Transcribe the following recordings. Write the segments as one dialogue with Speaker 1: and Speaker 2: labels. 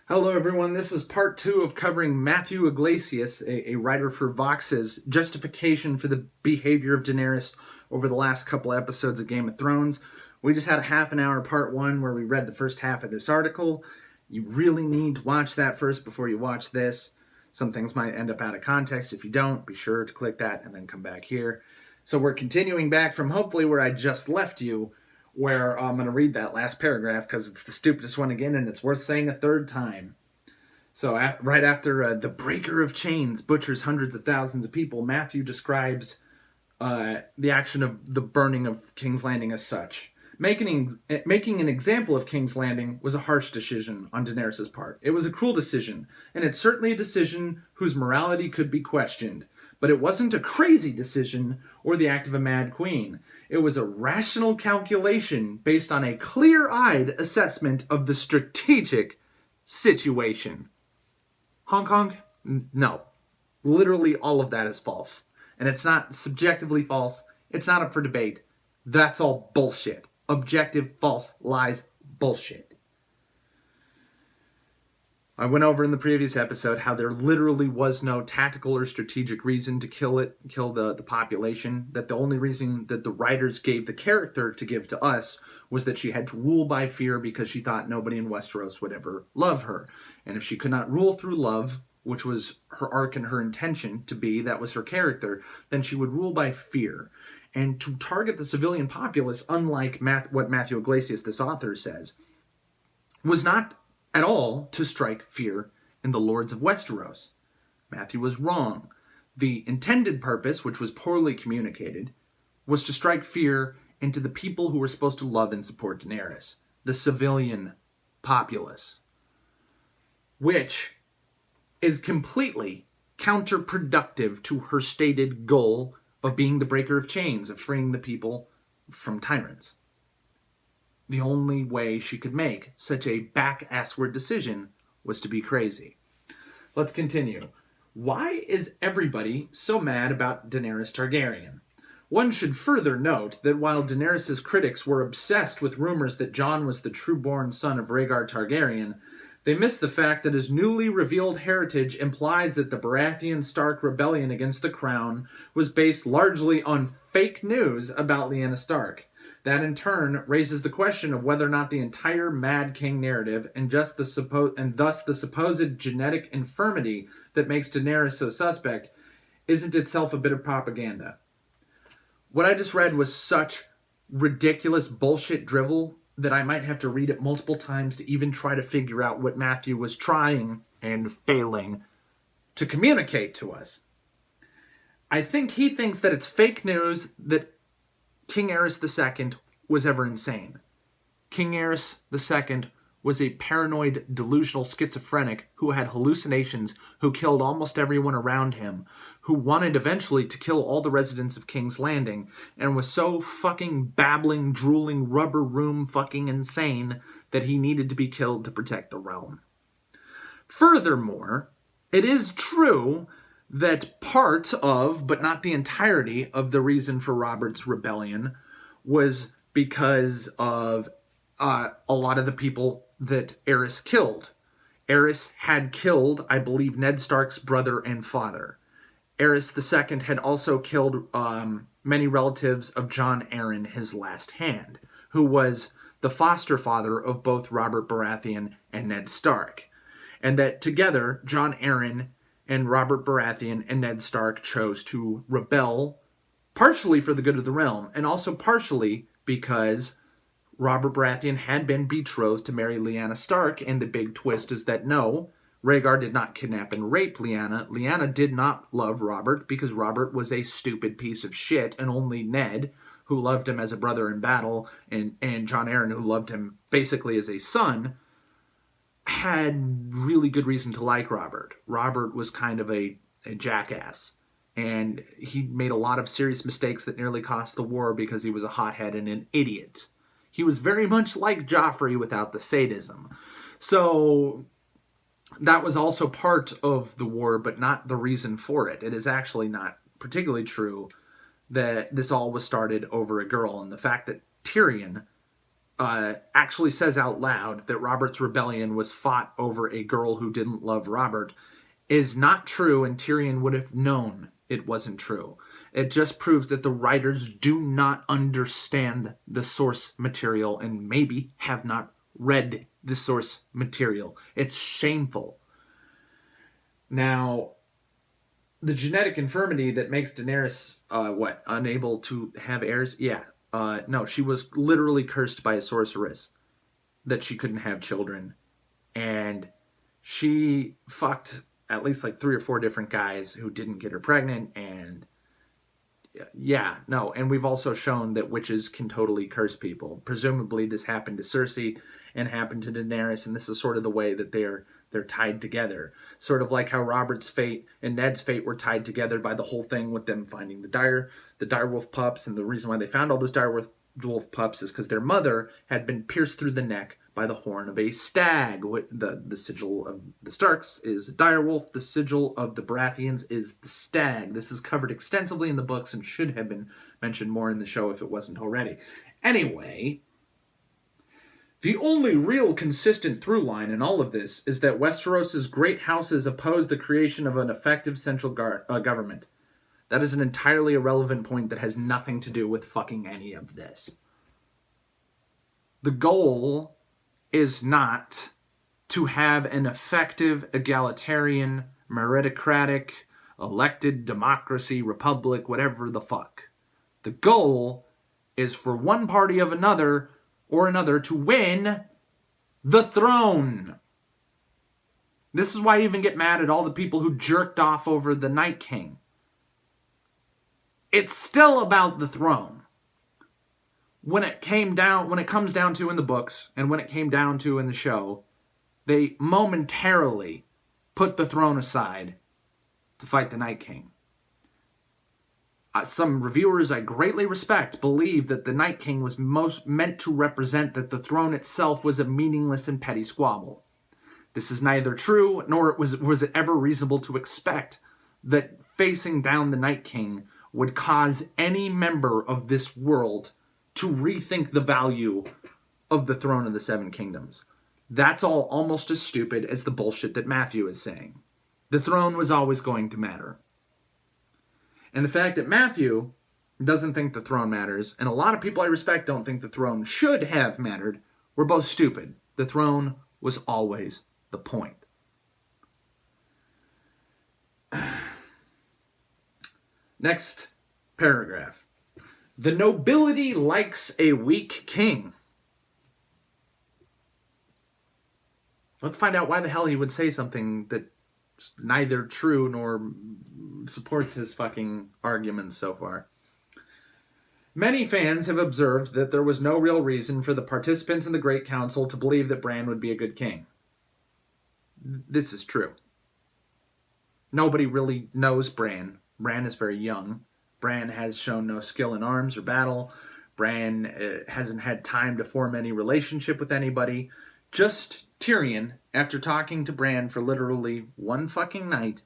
Speaker 1: Hello, everyone. This is part 2 of covering Matthew Iglesias, a writer for Vox's justification for the behavior of Daenerys over the last couple episodes of Game of Thrones. We just had a half an hour part 1 where we read the first half of this article. You really need to watch that first before you watch this. Some things might end up out of context. If you don't, be sure to click that and then come back here. So we're continuing back from hopefully where I just left you, where I'm going to read that last paragraph because it's the stupidest one again and it's worth saying a third time. So right after the breaker of chains butchers hundreds of thousands of people, Matthew describes the action of the burning of King's Landing as such. Making an example of King's Landing was a harsh decision on Daenerys' part. It was a cruel decision, and it's certainly a decision whose morality could be questioned. But it wasn't a crazy decision or the act of a mad queen. It was a rational calculation based on a clear-eyed assessment of the strategic situation. Honk honk? No. Literally all of that is false. And it's not subjectively false. It's not up for debate. That's all bullshit. Objective, false, lies, bullshit. I went over in the previous episode how there literally was no tactical or strategic reason to kill the population, that the only reason that the writers gave the character to give to us was that she had to rule by fear because she thought nobody in Westeros would ever love her. And if she could not rule through love, which was her arc and her intention to be, that was her character, then she would rule by fear. And to target the civilian populace, unlike what Matthew Iglesias, this author, says, was not at all to strike fear in the lords of Westeros. Matthew was wrong. The intended purpose, which was poorly communicated, was to strike fear into the people who were supposed to love and support Daenerys, the civilian populace, which is completely counterproductive to her stated goal of being the breaker of chains, of freeing the people from tyrants. The only way she could make such a back-assward decision was to be crazy. Let's continue. Why is everybody so mad about Daenerys Targaryen? One should further note that while Daenerys' critics were obsessed with rumors that Jon was the true-born son of Rhaegar Targaryen, they missed the fact that his newly revealed heritage implies that the Baratheon-Stark rebellion against the crown was based largely on fake news about Lyanna Stark. That in turn raises the question of whether or not the entire Mad King narrative and thus the supposed genetic infirmity that makes Daenerys so suspect isn't itself a bit of propaganda. What I just read was such ridiculous bullshit drivel that I might have to read it multiple times to even try to figure out what Matthew was trying and failing to communicate to us. I think he thinks that it's fake news that King Aerys II was ever insane. King Aerys II was a paranoid, delusional schizophrenic who had hallucinations, who killed almost everyone around him, who wanted eventually to kill all the residents of King's Landing, and was so fucking babbling, drooling, rubber room fucking insane that he needed to be killed to protect the realm. Furthermore, it is true that part of, but not the entirety of the reason for Robert's rebellion was because of a lot of the people that Aerys killed. Aerys had killed, I believe, Ned Stark's brother and father. Aerys II had also killed many relatives of Jon Arryn, his last hand, who was the foster father of both Robert Baratheon and Ned Stark. And that together, Jon Arryn and Robert Baratheon and Ned Stark chose to rebel, partially for the good of the realm, and also partially because Robert Baratheon had been betrothed to marry Lyanna Stark, and the big twist is that no, Rhaegar did not kidnap and rape Lyanna. Lyanna did not love Robert because Robert was a stupid piece of shit, and only Ned, who loved him as a brother in battle, and Jon Arryn, who loved him basically as a son, had really good reason to like Robert. Robert was kind of a jackass, and he made a lot of serious mistakes that nearly cost the war because he was a hothead and an idiot. He was very much like Joffrey without the sadism. So that was also part of the war, but not the reason for it. It is actually not particularly true that this all was started over a girl, and the fact that Tyrion actually says out loud that Robert's rebellion was fought over a girl who didn't love Robert is not true, and Tyrion would have known it wasn't true. It just proves that the writers do not understand the source material and maybe have not read the source material. It's shameful. Now, the genetic infirmity that makes Daenerys, unable to have heirs? Yeah. No, she was literally cursed by a sorceress that she couldn't have children. And she fucked at least like 3 or 4 different guys who didn't get her pregnant. And and we've also shown that witches can totally curse people. Presumably this happened to Cersei and happened to Daenerys, and this is sort of the way that they're tied together. Sort of like how Robert's fate and Ned's fate were tied together by the whole thing with them finding the direwolf pups, and the reason why they found all those direwolf pups is because their mother had been pierced through the neck by the horn of a stag. The sigil of the Starks is direwolf. The sigil of the Baratheons is the stag. This is covered extensively in the books and should have been mentioned more in the show if it wasn't already. Anyway, the only real consistent through line in all of this is that Westeros' great houses oppose the creation of an effective central government. That is an entirely irrelevant point that has nothing to do with fucking any of this. The goal is not to have an effective, egalitarian, meritocratic, elected democracy, republic, whatever the fuck. The goal is for one party or another to win the throne. This is why I even get mad at all the people who jerked off over the Night King. It's still about the throne. When it comes down to in the books, and when it came down to in the show, they momentarily put the throne aside to fight the Night King. Some reviewers I greatly respect believe that the Night King was most meant to represent that the throne itself was a meaningless and petty squabble. This is neither true, nor was it ever reasonable to expect that facing down the Night King would cause any member of this world to rethink the value of the throne of the Seven Kingdoms. That's all almost as stupid as the bullshit that Matthew is saying. The throne was always going to matter. And the fact that Matthew doesn't think the throne matters, and a lot of people I respect don't think the throne should have mattered, were both stupid. The throne was always the point. Next paragraph. The nobility likes a weak king. Let's find out why the hell he would say something that's neither true nor supports his fucking arguments so far. Many fans have observed that there was no real reason for the participants in the Great Council to believe that Bran would be a good king. This is true. Nobody really knows Bran. Bran is very young. Bran has shown no skill in arms or battle. Bran hasn't had time to form any relationship with anybody. Just Tyrion, after talking to Bran for literally one fucking night,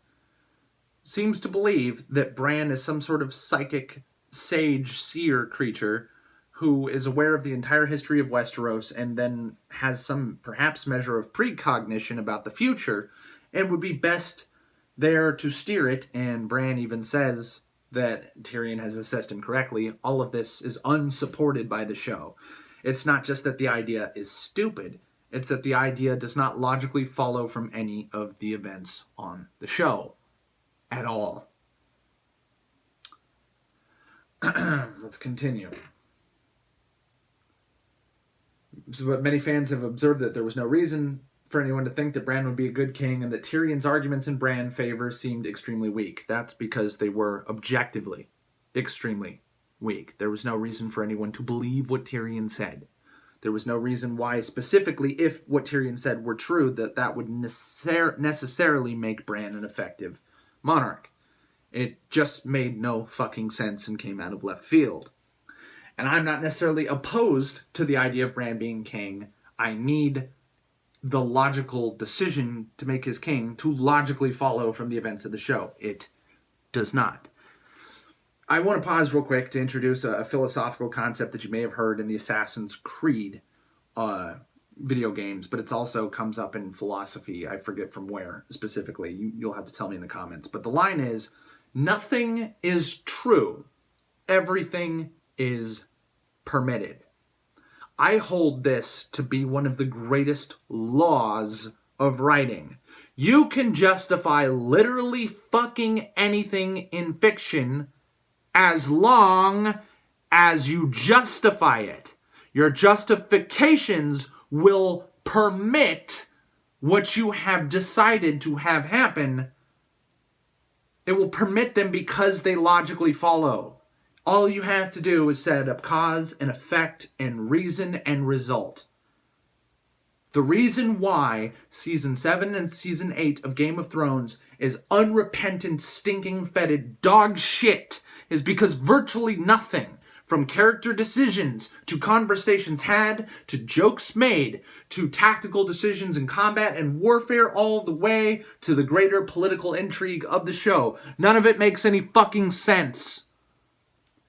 Speaker 1: seems to believe that Bran is some sort of psychic, sage, seer creature who is aware of the entire history of Westeros and then has some perhaps measure of precognition about the future and would be best there to steer it. And Bran even says that Tyrion has assessed him correctly. All of this is unsupported by the show. It's not just that the idea is stupid, it's that the idea does not logically follow from any of the events on the show at all. Let's continue. But many fans have observed that there was no reason for anyone to think that Bran would be a good king, and that Tyrion's arguments in Bran's favor seemed extremely weak. That's because they were objectively extremely weak. There was no reason for anyone to believe what Tyrion said. There was no reason why, specifically, if what Tyrion said were true, that would necessarily make Bran an effective monarch. It just made no fucking sense and came out of left field. And I'm not necessarily opposed to the idea of Bran being king. I need the logical decision to make his king to logically follow from the events of the show. It does not. I want to pause real quick to introduce a philosophical concept that you may have heard in the Assassin's Creed video games, but it also comes up in philosophy. I forget from where specifically. You'll have to tell me in the comments. But the line is, nothing is true. Everything is permitted. I hold this to be one of the greatest laws of writing. You can justify literally fucking anything in fiction as long as you justify it. Your justifications will permit what you have decided to have happen. It will permit them because they logically follow. All you have to do is set up cause and effect and reason and result. The reason why Season 7 and Season 8 of Game of Thrones is unrepentant, stinking, fetid dog shit is because virtually nothing, from character decisions, to conversations had, to jokes made, to tactical decisions in combat and warfare, all the way to the greater political intrigue of the show, none of it makes any fucking sense.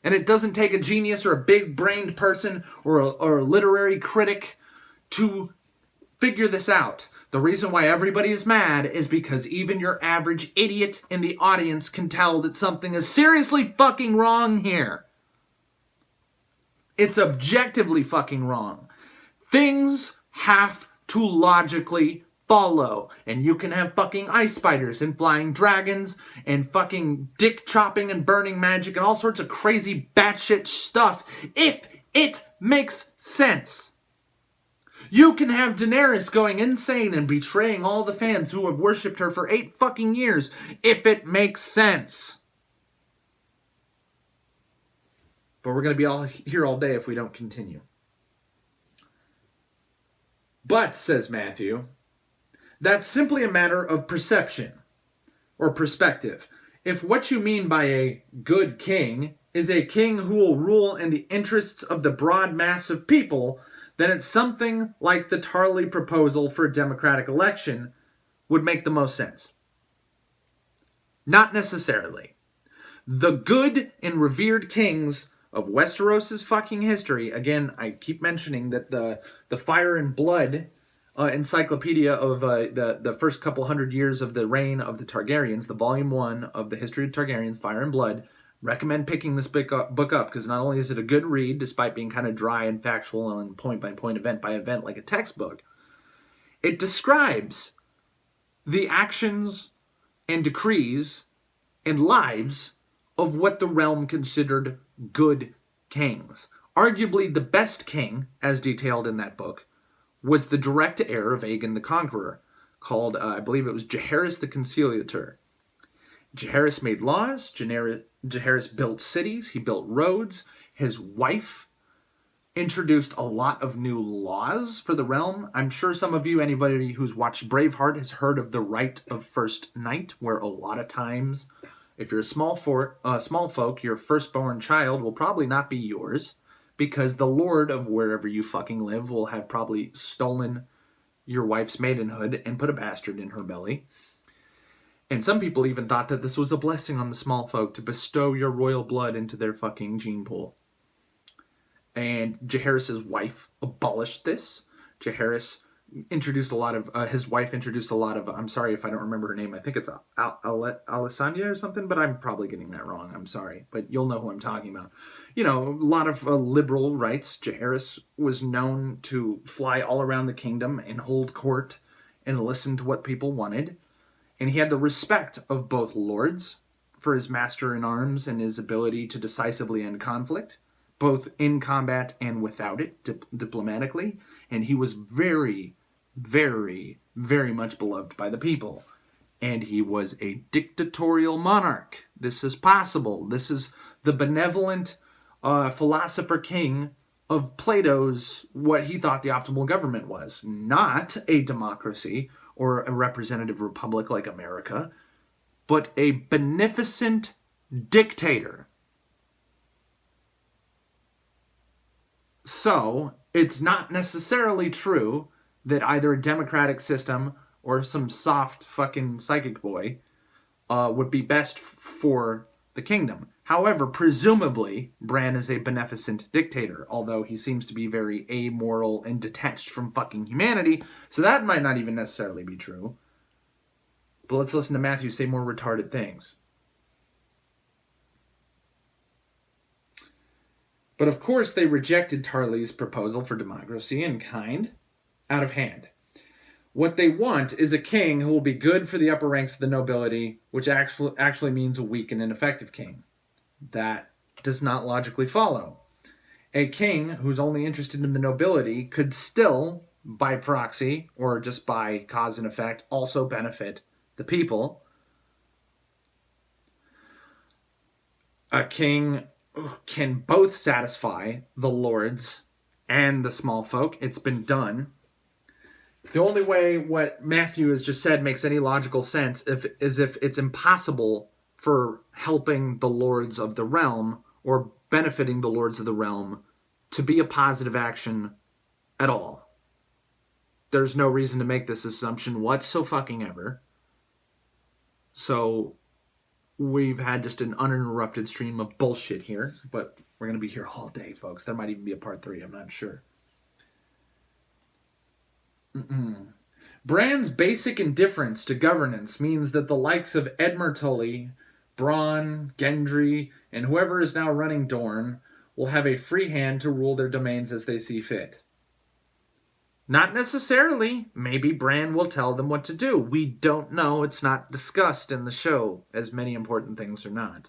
Speaker 1: And it doesn't take a genius or a big-brained person or a literary critic to figure this out. The reason why everybody is mad is because even your average idiot in the audience can tell that something is seriously fucking wrong here. It's objectively fucking wrong. Things have to logically follow. And you can have fucking ice spiders and flying dragons and fucking dick chopping and burning magic and all sorts of crazy batshit stuff if it makes sense. You can have Daenerys going insane and betraying all the fans who have worshipped her for 8 fucking years if it makes sense. But we're going to be all here all day if we don't continue. But, says Matthew, that's simply a matter of perception or perspective. If what you mean by a good king is a king who will rule in the interests of the broad mass of people, then it's something like the Tarley proposal for a democratic election would make the most sense. Not necessarily. The good and revered kings of Westeros' fucking history, again, I keep mentioning that the Fire and Blood encyclopedia of the first couple hundred years of the reign of the Targaryens, the volume 1 of the history of Targaryens, Fire and Blood, recommend picking this book up because not only is it a good read, despite being kind of dry and factual and point by point, event by event, like a textbook, it describes the actions and decrees and lives of what the realm considered good kings. Arguably the best king, as detailed in that book, was the direct heir of Aegon the Conqueror, called, I believe it was Jaehaerys the Conciliator. Jaehaerys made laws, Jaehaerys built cities, he built roads. His wife introduced a lot of new laws for the realm. I'm sure some of you, anybody who's watched Braveheart, has heard of the right of first night, where a lot of times, if you're a small folk, your firstborn child will probably not be yours, because the lord of wherever you fucking live will have probably stolen your wife's maidenhood and put a bastard in her belly. And some people even thought that this was a blessing on the small folk to bestow your royal blood into their fucking gene pool. And Jaehaerys' wife abolished this. Jaehaerys introduced a lot of, his wife introduced a lot of, I'm sorry if I don't remember her name, I think it's Alessandra or something, but I'm probably getting that wrong, I'm sorry. But you'll know who I'm talking about. You know, a lot of liberal rights. Jaehaerys was known to fly all around the kingdom and hold court and listen to what people wanted. And he had the respect of both lords for his master in arms and his ability to decisively end conflict, both in combat and without it, diplomatically. And he was very, very, very much beloved by the people. And he was a dictatorial monarch. This is possible. This is the benevolent philosopher king of Plato's, what he thought the optimal government was. Not a democracy or a representative republic like America, but a beneficent dictator. So, it's not necessarily true that either a democratic system or some soft fucking psychic boy would be best for the kingdom. However, presumably, Bran is a beneficent dictator, although he seems to be very amoral and detached from fucking humanity, so that might not even necessarily be true. But let's listen to Matthew say more retarded things. But of course they rejected Tarly's proposal for democracy in kind, out of hand. What they want is a king who will be good for the upper ranks of the nobility, which actually means a weak and ineffective king. That does not logically follow. A king who's only interested in the nobility could still, by proxy, or just by cause and effect, also benefit the people. A king can both satisfy the lords and the small folk. It's been done. The only way what Matthew has just said makes any logical sense is if it's impossible for helping the lords of the realm or benefiting the lords of the realm to be a positive action at all. There's no reason to make this assumption whatsoever. So we've had just an uninterrupted stream of bullshit here, but we're going to be here all day, folks. There might even be a part 3, I'm not sure. Bran's basic indifference to governance means that the likes of Edmure Tully, Bronn, Gendry, and whoever is now running Dorne will have a free hand to rule their domains as they see fit. Not necessarily. Maybe Bran will tell them what to do. We don't know. It's not discussed in the show, as many important things are not.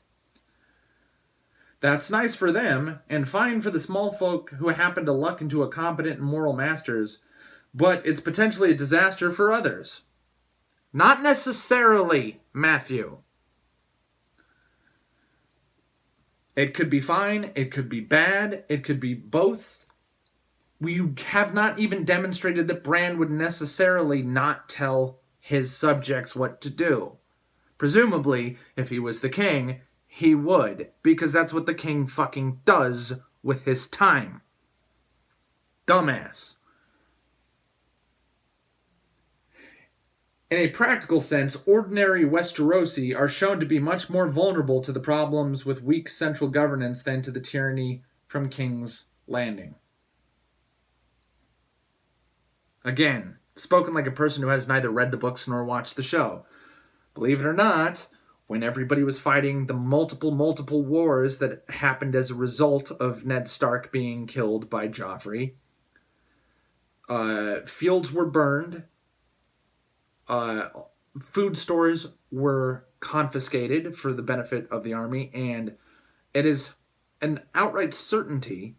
Speaker 1: That's nice for them, and fine for the small folk who happen to luck into a competent and moral masters, but it's potentially a disaster for others. Not necessarily, Matthew. It could be fine, it could be bad, it could be both. We have not even demonstrated that Bran would necessarily not tell his subjects what to do. Presumably, if he was the king, he would, because that's what the king fucking does with his time. Dumbass. In a practical sense, ordinary Westerosi are shown to be much more vulnerable to the problems with weak central governance than to the tyranny from King's Landing. Again, spoken like a person who has neither read the books nor watched the show. Believe it or not, when everybody was fighting the multiple wars that happened as a result of Ned Stark being killed by Joffrey, fields were burned, food stores were confiscated for the benefit of the army, and it is an outright certainty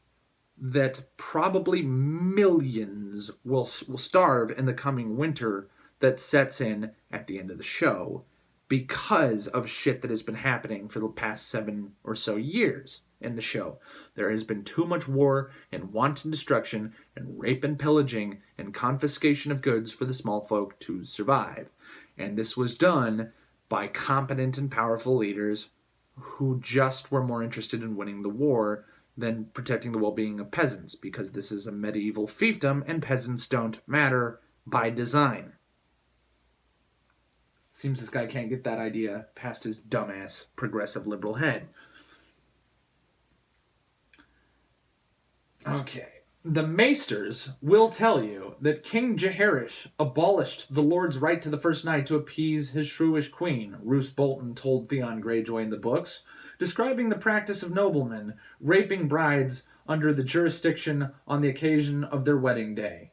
Speaker 1: that probably millions will starve in the coming winter that sets in at the end of the show because of shit that has been happening for the past 7 or so years in the show. There has been too much war and wanton destruction and rape and pillaging and confiscation of goods for the small folk to survive. And this was done by competent and powerful leaders who just were more interested in winning the war than protecting the well-being of peasants, because this is a medieval fiefdom and peasants don't matter by design. Seems this guy can't get that idea past his dumbass progressive liberal head. Okay. The Maesters will tell you that King Jaehaerys abolished the Lord's right to the First Night to appease his shrewish queen, Roose Bolton told Theon Greyjoy in the books, describing the practice of noblemen raping brides under the jurisdiction on the occasion of their wedding day.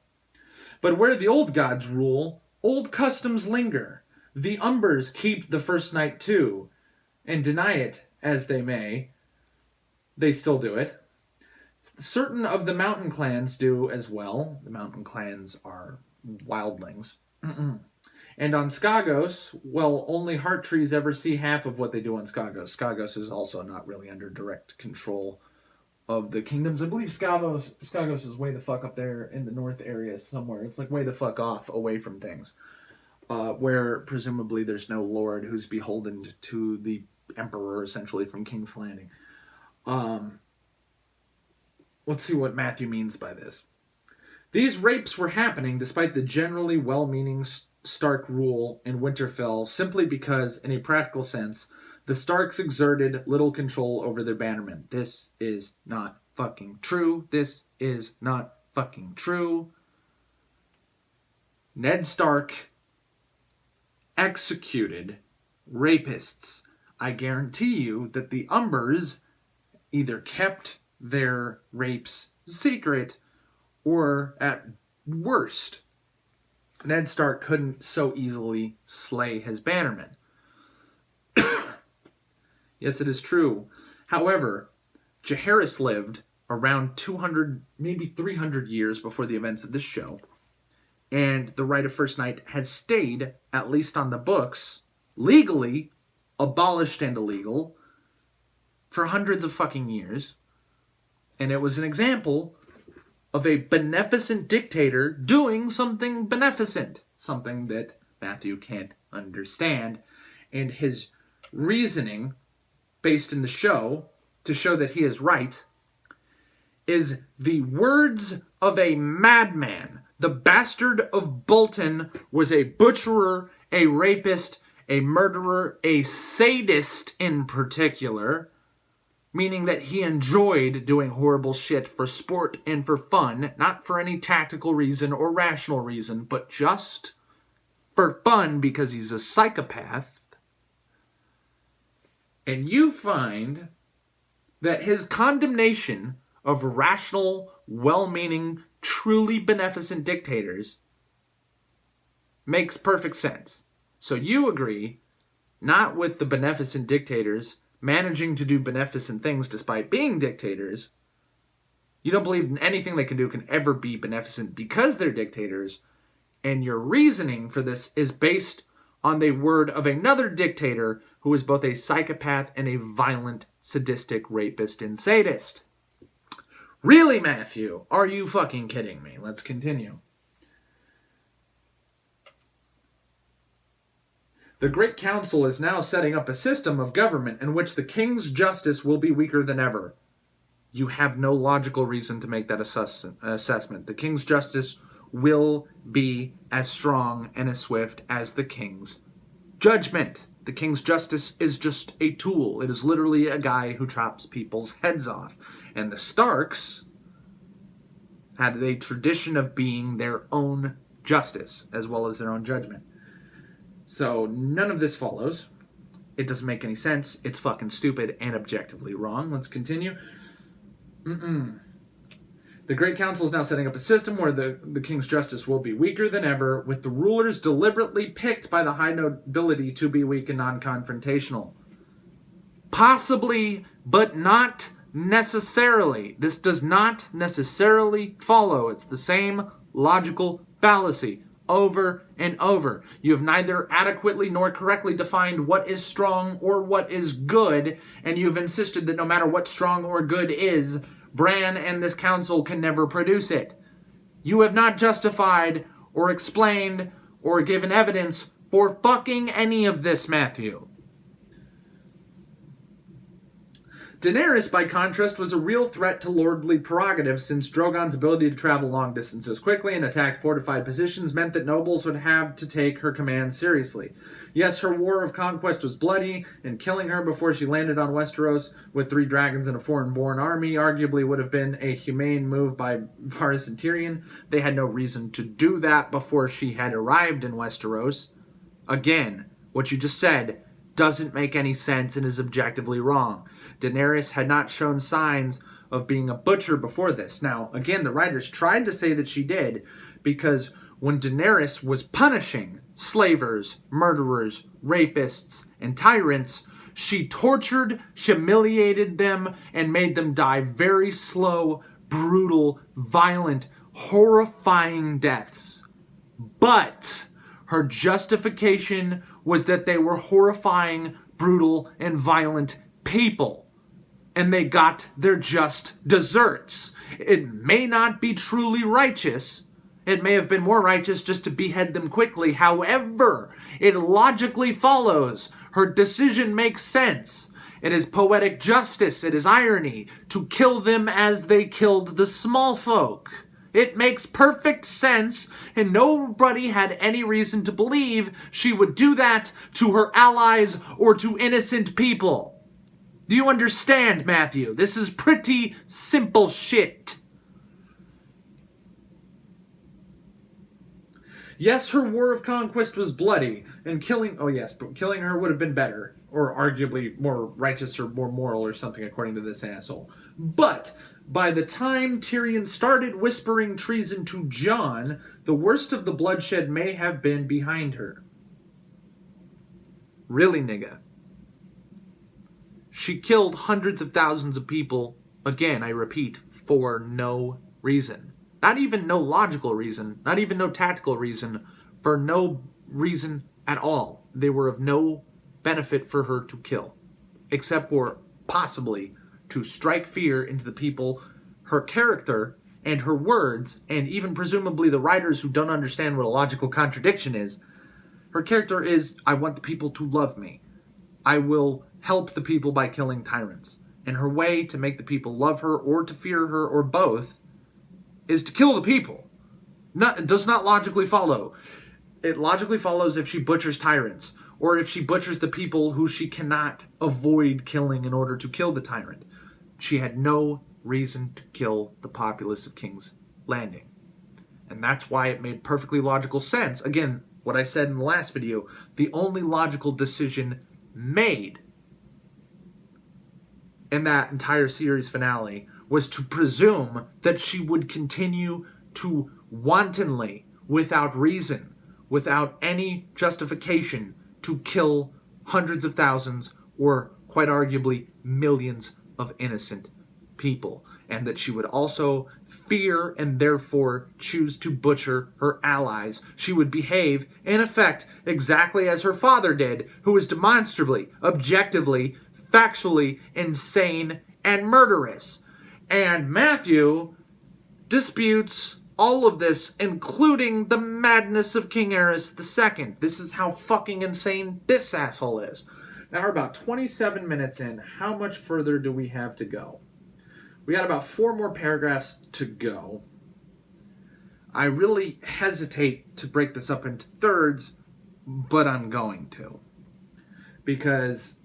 Speaker 1: But where the old gods rule, old customs linger. The Umbers keep the First Night too, and deny it as they may. They still do it. Certain of the mountain clans do as well. The mountain clans are wildlings. And on Skagos, well, only heart trees ever see half of what they do on Skagos. Skagos is also not really under direct control of the kingdoms. I believe Skagos is way the fuck up there in the north area somewhere. It's like way the fuck off away from things. Where presumably there's no lord who's beholden to the emperor, essentially, from King's Landing. Let's see what Matthew means by this. These rapes were happening despite the generally well-meaning Stark rule in Winterfell, simply because, in a practical sense, The Starks exerted little control over their bannermen. This is not fucking true. This is not fucking true. Ned Stark executed rapists. I guarantee you that the Umbers either kept their rapes secret, or at worst, Ned Stark couldn't so easily slay his bannermen. Yes, it is true. However, Jaehaerys lived around 200, maybe 300 years before the events of this show, and the right of first night has stayed, at least on the books, legally abolished and illegal for hundreds of fucking years. And it was an example of a beneficent dictator doing something beneficent, something that Matthew can't understand. And his reasoning, based in the show, to show that he is right, is the words of a madman. The bastard of Bolton was a butcherer, a rapist, a murderer, a sadist in particular, meaning that he enjoyed doing horrible shit for sport and for fun, not for any tactical reason or rational reason, but just for fun because he's a psychopath. And you find that his condemnation of rational, well-meaning, truly beneficent dictators makes perfect sense. So you agree, not with the beneficent dictators managing to do beneficent things despite being dictators. You don't believe in anything they can do can ever be beneficent because they're dictators. And your reasoning for this is based on the word of another dictator who is both a psychopath and a violent, sadistic rapist and sadist. Really, Matthew? Are you fucking kidding me? Let's continue. The Great Council is now setting up a system of government in which the king's justice will be weaker than ever. You have no logical reason to make that assessment. The king's justice will be as strong and as swift as the king's judgment. The king's justice is just a tool. It is literally a guy who chops people's heads off. And the Starks had a tradition of being their own justice as well as their own judgment. So none of this follows. It doesn't make any sense. It's fucking stupid and objectively wrong. Let's continue. The Great Council is now setting up a system where the king's justice will be weaker than ever, with the rulers deliberately picked by the high nobility to be weak and non-confrontational. Possibly, but not necessarily. This does not necessarily follow. It's the same logical fallacy over and over. You have neither adequately nor correctly defined what is strong or what is good, and you've insisted that no matter what strong or good is, Bran and this council can never produce it. You have not justified or explained or given evidence for fucking any of this, Matthew. Daenerys, by contrast, was a real threat to lordly prerogative, since Drogon's ability to travel long distances quickly and attack fortified positions meant that nobles would have to take her command seriously. Yes, her war of conquest was bloody, and killing her before she landed on Westeros with 3 dragons and a foreign-born army arguably would have been a humane move by Varys and Tyrion. They had no reason to do that before she had arrived in Westeros. Again, what you just said doesn't make any sense and is objectively wrong. Daenerys had not shown signs of being a butcher before this. Now, again, the writers tried to say that she did, because when Daenerys was punishing slavers, murderers, rapists, and tyrants, she tortured, humiliated them, and made them die very slow, brutal, violent, horrifying deaths. But her justification was that they were horrifying, brutal, and violent people, and they got their just desserts. It may not be truly righteous. It may have been more righteous just to behead them quickly. However, it logically follows. Her decision makes sense. It is poetic justice. It is irony to kill them as they killed the small folk. It makes perfect sense, and nobody had any reason to believe she would do that to her allies or to innocent people. Do you understand, Matthew? This is pretty simple shit. Yes, her war of conquest was bloody, and killing her would have been better, or arguably more righteous or more moral or something, according to this asshole. But by the time Tyrion started whispering treason to Jon, the worst of the bloodshed may have been behind her. Really, nigga? She killed hundreds of thousands of people, again, I repeat, for no reason. Not even no logical reason, not even no tactical reason, for no reason at all. They were of no benefit for her to kill, except for possibly to strike fear into the people, her character, and her words, and even presumably the writers who don't understand what a logical contradiction is. Her character is, I want the people to love me. I will help the people by killing tyrants. And her way to make the people love her or to fear her or both is to kill the people. It does not logically follow. It logically follows if she butchers tyrants, or if she butchers the people who she cannot avoid killing in order to kill the tyrant. She had no reason to kill the populace of King's Landing. And that's why it made perfectly logical sense. Again, what I said in the last video, the only logical decision made in that entire series finale was to presume that she would continue to wantonly, without reason, without any justification, to kill hundreds of thousands or quite arguably millions of innocent people, and that she would also fear and therefore choose to butcher her allies. She would behave, in effect, exactly as her father did, who was demonstrably, objectively, factually insane and murderous. And Matthew disputes all of this, including the madness of King Aerys II. This is how fucking insane this asshole is. Now we're about 27 minutes in. How much further do we have to go? We got about 4 more paragraphs to go. I really hesitate to break this up into thirds, but I'm going to. Because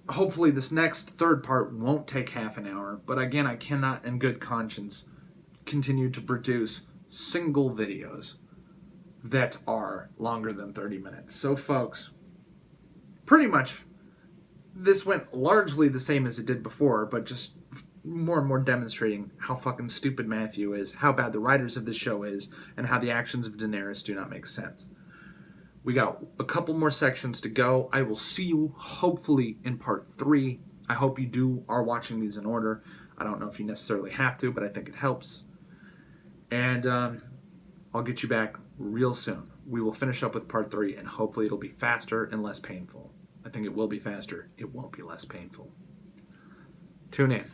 Speaker 1: hopefully this next third part won't take half an hour, but again, I cannot in good conscience continue to produce single videos that are longer than 30 minutes. So folks, pretty much this went largely the same as it did before, but just more and more demonstrating how fucking stupid Matthew is, how bad the writers of this show is, and how the actions of Daenerys do not make sense. We got a couple more sections to go. I will see you hopefully in part 3. I hope you are watching these in order. I don't know if you necessarily have to, but I think it helps. And I'll get you back real soon. We will finish up with part 3, and hopefully it'll be faster and less painful. I think it will be faster. It won't be less painful. Tune in.